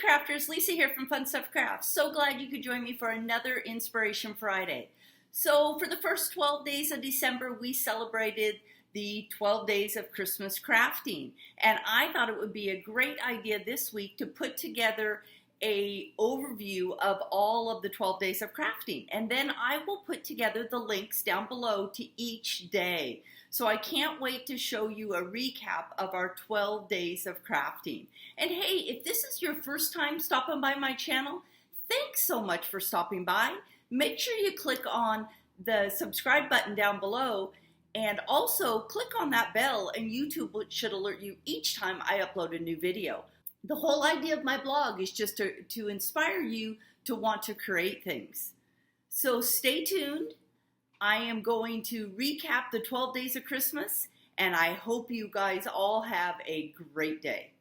crafters, Lisa here from Fun Stuff Crafts. So glad you could join me for another Inspiration Friday. So for the first 12 days of December, we celebrated the 12 days of Christmas crafting. And I thought it would be a great idea this week to put together an overview of all of the 12 days of crafting. And then I will put together the links down below to each day. So I can't wait to show you a recap of our 12 days of crafting. And hey, if this is your first time stopping by my channel, thanks so much for stopping by. Make sure you click on the subscribe button down below and also click on that bell, and YouTube should alert you each time I upload a new video. The whole idea of my blog is just to inspire you to want to create things. So stay tuned. I am going to recap the 12 days of Christmas, and I hope you guys all have a great day.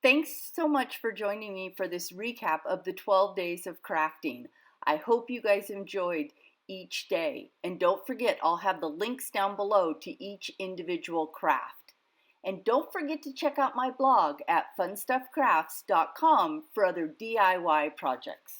Thanks so much for joining me for this recap of the 12 days of crafting. I hope you guys enjoyed each day. And don't forget, I'll have the links down below to each individual craft. And don't forget to check out my blog at funstuffcrafts.com for other DIY projects.